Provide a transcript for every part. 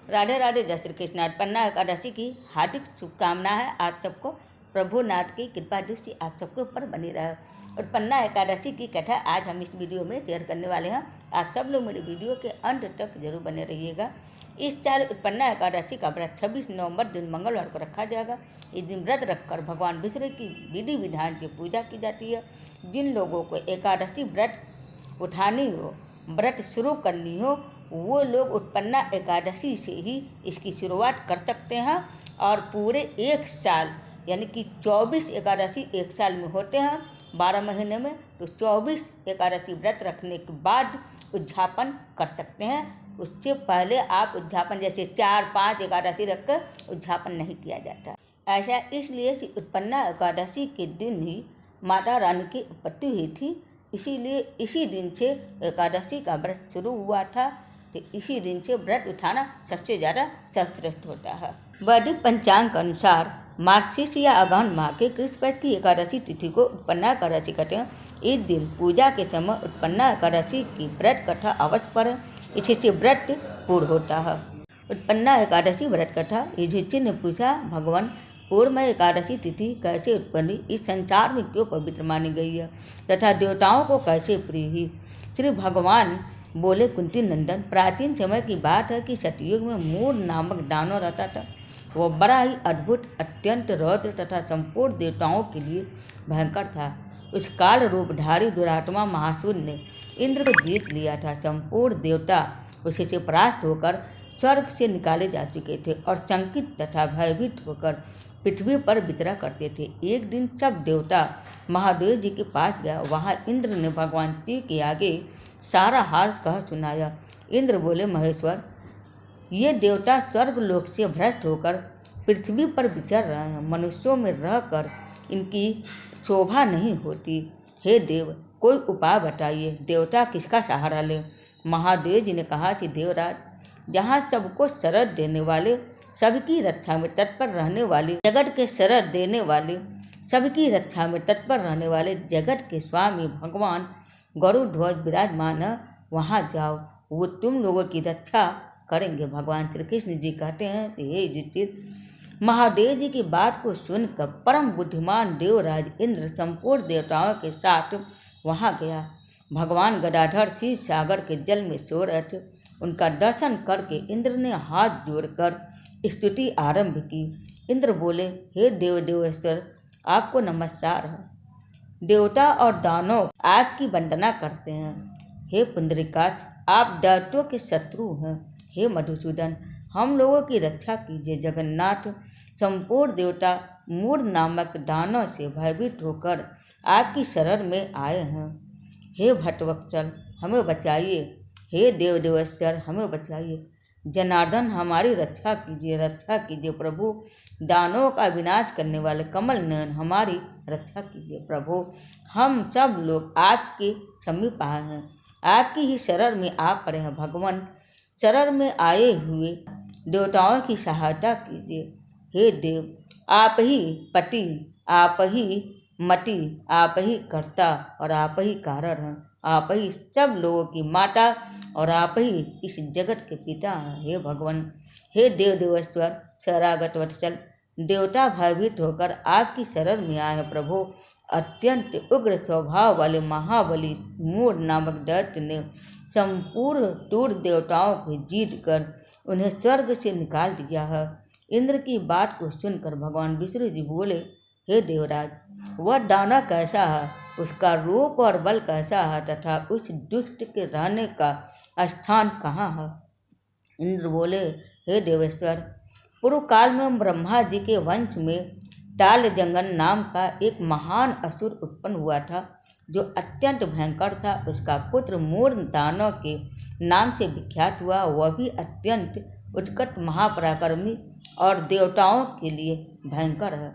राधे राधे, जय श्री कृष्ण। उत्पन्ना एकादशी की हार्दिक शुभकामना है आप सबको। प्रभु नाथ की कृपा दृष्टि आप सबके ऊपर बनी रहे। उत्पन्ना एकादशी की कथा आज हम इस वीडियो में शेयर करने वाले हैं। आप सब लोग मेरे वीडियो के अंत तक जरूर बने रहिएगा। इस साल उत्पन्ना एकादशी का व्रत 26 नवंबर दिन मंगलवार को रखा जाएगा। इस दिन व्रत रखकर भगवान विष्णु की विधि विधान से पूजा की जाती है। जिन लोगों को एकादशी व्रत उठानी हो, व्रत शुरू करनी हो, वो लोग उत्पन्ना एकादशी से ही इसकी शुरुआत कर सकते हैं और पूरे एक साल यानी कि 24 एकादशी एक साल में होते हैं 12 महीने में, तो 24 एकादशी व्रत रखने के बाद उद्यापन कर सकते हैं। उससे पहले आप उद्यापन जैसे 4-5 एकादशी रखकर उद्यापन नहीं किया जाता। ऐसा इसलिए कि उत्पन्ना एकादशी के दिन ही माता रानी की उत्पत्ति हुई थी, इसीलिए इसी दिन से एकादशी का व्रत शुरू हुआ था। तो इसी दिन से व्रत उठाना सबसे ज़्यादा सर्वश्रेष्ठ होता है। वैदिक पंचांग के अनुसार मार्गशीर्ष या अगहन माह के कृष्ण पक्ष की एकादशी तिथि को उत्पन्ना एकादशी कहते हैं। इस दिन पूजा के समय उत्पन्ना एकादशी की व्रत कथा अवश्य पढ़ें, इसी से व्रत पूर्ण होता है। उत्पन्ना एकादशी व्रत कथा। युधिष्ठिर ने पूछा, भगवान पूर्व में एकादशी तिथि कैसे उत्पन्न हुई, इस संसार में क्यों पवित्र मानी गई है तथा देवताओं को कैसे प्रिय हुई। श्री भगवान बोले, कुंती नंदन, प्राचीन समय की बात है कि सतयुग में मूर नामक दानव रहता था। वह बड़ा ही अद्भुत, अत्यंत रौद्र तथा संपूर्ण देवताओं के लिए भयंकर था। उस काल रूपधारी दुरात्मा महासुर ने इंद्र को जीत लिया था। संपूर्ण देवता उसी से परास्त होकर स्वर्ग से निकाले जा चुके थे और शंकित तथा भयभीत होकर पृथ्वी पर विचरा करते थे। एक दिन सब देवता महादेव जी के पास गया। वहाँ इंद्र ने भगवान शिव के आगे सारा हाल कह सुनाया। इंद्र बोले, महेश्वर, ये देवता स्वर्ग लोक से भ्रष्ट होकर पृथ्वी पर विचर रहे हैं। मनुष्यों में रहकर इनकी शोभा नहीं होती। हे देव, कोई उपाय बताइए, देवता किसका सहारा ले। महादेव जी ने कहा कि देवराज, जहाँ सबको शरण देने वाले, सबकी रक्षा में तत्पर रहने वाले, जगत के शरण देने वाले, सबकी रक्षा में तत्पर रहने वाले जगत के स्वामी भगवान गरुड़ ध्वज विराजमान है, वहाँ जाओ, वो तुम लोगों की रक्षा करेंगे। भगवान श्री कृष्ण जी कहते हैं, हे युधिष्ठिर, महादेव जी की बात को सुनकर परम बुद्धिमान देवराज इंद्र संपूर्ण देवताओं के साथ वहाँ गया। भगवान गदाधर शीर सागर के जल में सो रहे थे। उनका दर्शन करके इंद्र ने हाथ जोड़कर स्तुति आरंभ की। इंद्र बोले, हे देव देवेश्वर, आपको नमस्कार है। देवता और दानव आपकी वंदना करते हैं। हे पुंडरीकाक्ष, आप दैत्यों के शत्रु हैं। हे मधुसूदन, हम लोगों की रक्षा कीजिए। जगन्नाथ, संपूर्ण देवता मूर नामक दानव से भयभीत होकर आपकी शरण में आए हैं। हे भट्टवत्सल, हमें बचाइए। हे देव देवेश्वर, हमें बचाइए। जनार्दन, हमारी रक्षा कीजिए, रक्षा कीजिए। प्रभु, दानवों का विनाश करने वाले कमल नयन, हमारी रक्षा कीजिए। प्रभु, हम सब लोग आपके समीप आए हैं, आपकी ही शरण में आ पड़े हैं। भगवान, शरण में आए हुए देवताओं की सहायता कीजिए। हे देव, आप ही पति, आप ही मति, आप ही कर्ता और आप ही कारण हैं। आप ही सब लोगों की माता और आप ही इस जगत के पिता हैं। हे भगवान, हे देव देवेश्वर, शरणागत वत्सल, देवता भयभीत होकर आपकी शरण में आए हैं। प्रभु, अत्यंत उग्र स्वभाव वाले महाबली मूर नामक दैत्य ने संपूर्ण दूर देवताओं को जीत कर उन्हें स्वर्ग से निकाल दिया है। इंद्र की बात को सुनकर भगवान विष्णु जी बोले, हे देवराज, वह दानव कैसा है, उसका रूप और बल कैसा है तथा उस दुष्ट के रहने का स्थान कहाँ है। इंद्र बोले, हे देवेश्वर, पूर्व काल में ब्रह्मा जी के वंश में तालजंगन नाम का एक महान असुर उत्पन्न हुआ था, जो अत्यंत भयंकर था। उसका पुत्र मूर दानव के नाम से विख्यात हुआ। वह भी अत्यंत उत्कट, महापराक्रमी और देवताओं के लिए भयंकर है।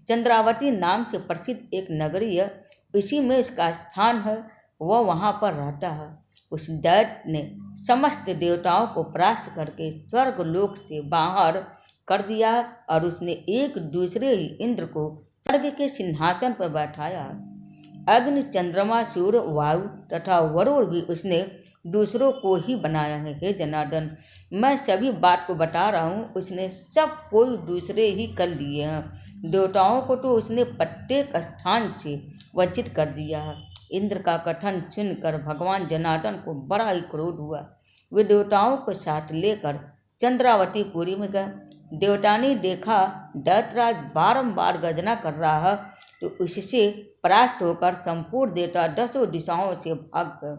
चंद्रावती नाम से प्रसिद्ध एक नगरी है, इसी में उसका स्थान है। वह वहाँ पर रहता है। उस दैत्य ने समस्त देवताओं को परास्त करके स्वर्ग लोक से बाहर कर दिया और उसने एक दूसरे ही इंद्र को स्वर्ग के सिंहासन पर बैठाया। अग्नि, चंद्रमा, सूर्य, वायु तथा वरुण भी उसने दूसरों को ही बनाया है। हे जनार्दन, मैं सभी बात को बता रहा हूँ, उसने सब कोई दूसरे ही कर लिए हैं। देवताओं को तो उसने प्रत्येक स्थान से वंचित कर दिया है। इंद्र का कथन सुनकर भगवान जनार्दन को बड़ा ही क्रोध हुआ। वे देवताओं को साथ लेकर चंद्रावतीपुरी में गए। देवता ने देखा दैत्यराज बारंबार गर्जना कर रहा है, तो उससे परास्त होकर संपूर्ण देवता 10 दिशाओं से भाग गए।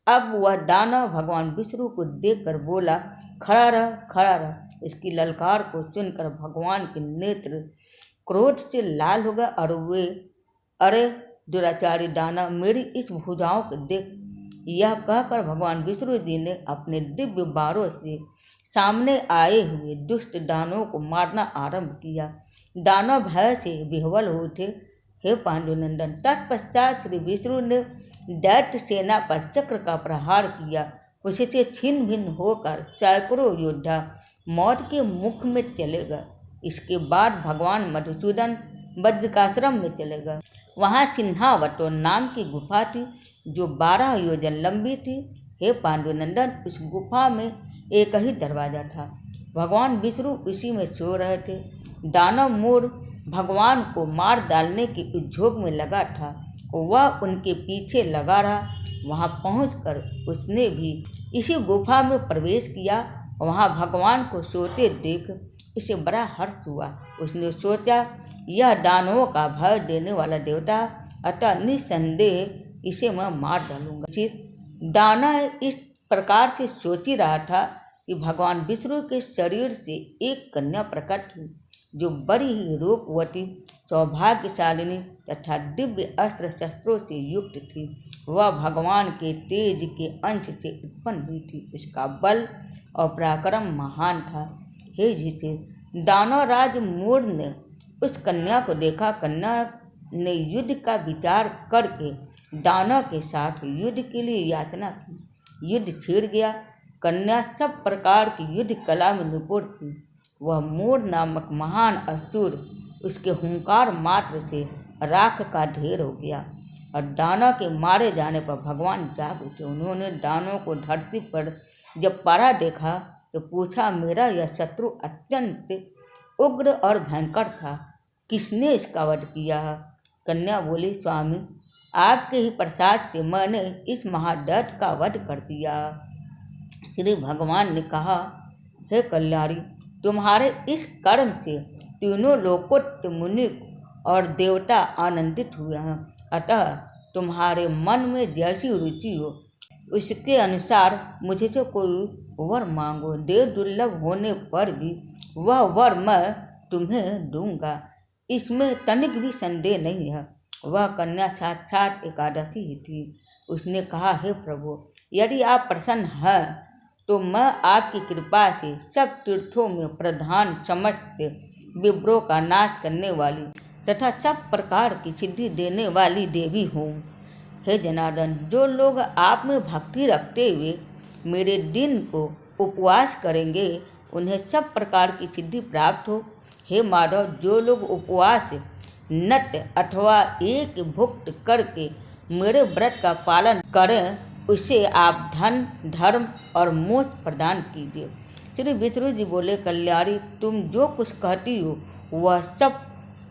अब वह दानव भगवान विष्णु को देखकर बोला, खड़ा रह, खड़ा रह। इसकी ललकार को सुनकर भगवान के नेत्र क्रोध से लाल हो गए और वे, अरे दुराचारी दानव, मेरी इस भुजाओं को देख। यह कहकर भगवान विष्णु जी ने अपने दिव्य बाणों से सामने आए हुए दुष्ट दानवों को मारना आरंभ किया। दानव भय से विह्वल हो उठे। हे पांडुनंदन, तत्पश्चात श्री विष्णु ने दैत्य सेना पर चक्र का प्रहार किया। उससे छिन्न भिन्न होकर सैकड़ों योद्धा मौत के मुख में चले गए। इसके बाद भगवान मधुसूदन बद्रिकाश्रम में चले गए। वहाँ सिन्हावटो नाम की गुफा थी जो 12 योजन लंबी थी। हे पांडुनंदन, उस गुफा में एक ही दरवाजा था। भगवान विष्णु उसी में सो रहे थे। दानव मूढ़ भगवान को मार डालने की उद्योग में लगा था। वह उनके पीछे लगा रहा। वहां पहुंचकर उसने भी इसी गुफा में प्रवेश किया। वहां भगवान को सोते देख उसे बड़ा हर्ष हुआ। उसने सोचा, यह दानवों का भय देने वाला देवता, अतः निसंदेह इसे मैं मार डालूंगा। दानव इस प्रकार से सोच ही रहा था कि भगवान विष्णु के शरीर से एक कन्या प्रकट हुई, जो बड़ी ही रूपवती, सौभाग्यशालिनी तथा दिव्य अस्त्र शस्त्रों से युक्त थी। वह भगवान के तेज के अंश से उत्पन्न हुई थी। उसका बल और पराक्रम महान था। हे युधिष्ठिर, दानवराज मूढ़ ने उस कन्या को देखा। कन्या ने युद्ध का विचार करके दानव के साथ युद्ध के लिए याचना की। युद्ध छिड़ गया। कन्या सब प्रकार की युद्ध कला में निपुण थी। वह मूढ़ नामक महान असुर उसके हुंकार मात्र से राख का ढेर हो गया और दानव के मारे जाने पर भगवान जाग उठे। उन्होंने दानव को धरती पर जब पड़ा देखा तो पूछा, मेरा यह शत्रु अत्यंत उग्र और भयंकर था, किसने इसका वध किया है? कन्या बोली, स्वामी, आपके ही प्रसाद से मैंने इस महादैत्य का वध कर दिया। श्री भगवान ने कहा, हे कल्याणी, तुम्हारे इस कर्म से तीनों लोकोत्तर मुनि और देवता आनंदित हुए हैं। अतः तुम्हारे मन में जैसी रुचि हो उसके अनुसार मुझे से कोई वर मांगो। देव दुर्लभ होने पर भी वह वर मैं तुम्हें दूंगा, इसमें तनिक भी संदेह नहीं है। वह कन्या साक्षात एकादशी ही थी। उसने कहा, हे प्रभु, यदि आप प्रसन्न हैं तो मैं आपकी कृपा से सब तीर्थों में प्रधान समस्त विप्रों का नाश करने वाली तथा सब प्रकार की सिद्धि देने वाली देवी हूँ। हे जनार्दन, जो लोग आप में भक्ति रखते हुए मेरे दिन को उपवास करेंगे उन्हें सब प्रकार की सिद्धि प्राप्त हो। हे माधव, जो लोग उपवास नट अथवा एक भुक्त करके मेरे व्रत का पालन करें उसे आप धन, धर्म और मोक्ष प्रदान कीजिए। श्री विष्णु जी बोले, कल्याणी, तुम जो कुछ कहती हो वह सब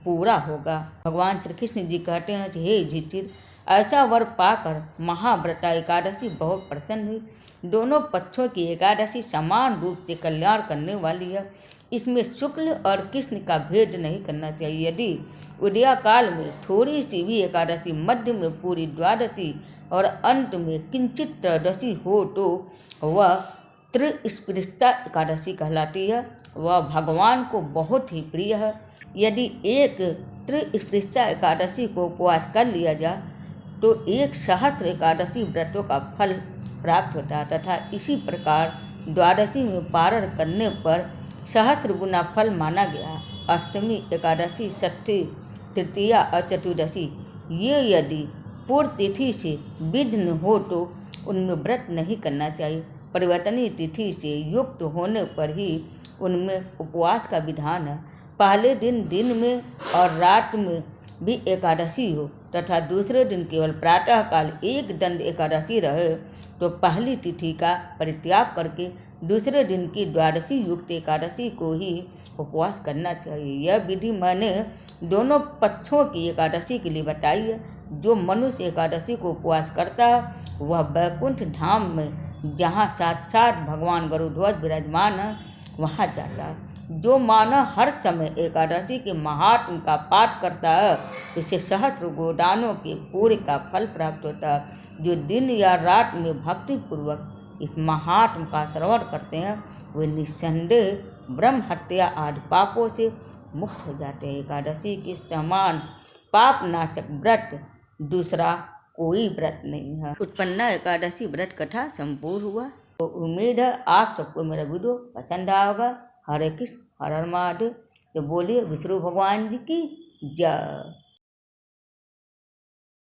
पूरा होगा। भगवान श्री कृष्ण जी कहते हैं, हे युधिष्ठिर, ऐसा वर पाकर महाव्रता एकादशी बहुत प्रसन्न हुई। दोनों पक्षों की एकादशी समान रूप से कल्याण करने वाली है। इसमें शुक्ल और कृष्ण का भेद नहीं करना चाहिए। यदि उदया काल में थोड़ी सी भी एकादशी, मध्य में पूरी द्वादशी और अंत में किंचित त्रयोदशी हो तो वह त्रिस्पृष्टा एकादशी कहलाती है। वह भगवान को बहुत ही प्रिय है। यदि एक त्रिस्पृष्टा एकादशी को उपवास कर लिया जाए तो 1 सहस्त्र एकादशी व्रतों का फल प्राप्त होता है तथा इसी प्रकार द्वादशी में पारण करने पर सहस्त्र गुना फल माना गया। अष्टमी, एकादशी, षष्ठी, तृतीया और चतुर्दशी ये यदि पूर्व तिथि से विघ्न हो तो उनमें व्रत नहीं करना चाहिए। परिवर्तनीय तिथि से युक्त होने पर ही उनमें उपवास का विधान है। पहले दिन में और रात में भी एकादशी हो तथा दूसरे दिन केवल प्रातःकाल एक दंड एकादशी रहे तो पहली तिथि का परित्याग करके दूसरे दिन की द्वादशी युक्त एकादशी को ही उपवास करना चाहिए। यह विधि मैंने दोनों पक्षों की एकादशी के लिए बताई है। जो मनुष्य एकादशी को उपवास करता है वह वैकुंठ धाम में जहाँ साक्षात भगवान गरुड़ध्वज विराजमान है वहाँ जाता है। जो मानव हर समय एकादशी के महात्म का पाठ करता है उसे सहस्र गोदानों के पूरे का फल प्राप्त होता है। जो दिन या रात में भक्तिपूर्वक इस महात्म का श्रवण करते हैं वे निस्संदेह ब्रह्म हत्या आदि पापों से मुक्त हो जाते हैं। एकादशी के समान पापनाशक व्रत दूसरा कोई व्रत नहीं है। उत्पन्ना एकादशी व्रत कथा संपूर्ण हुआ। तो उम्मीद है आप सबको मेरा वीडियो पसंद आया होगा। हरे कृष्ण हर हर महादेव। तो बोलिए विष्णु भगवान जी की जय।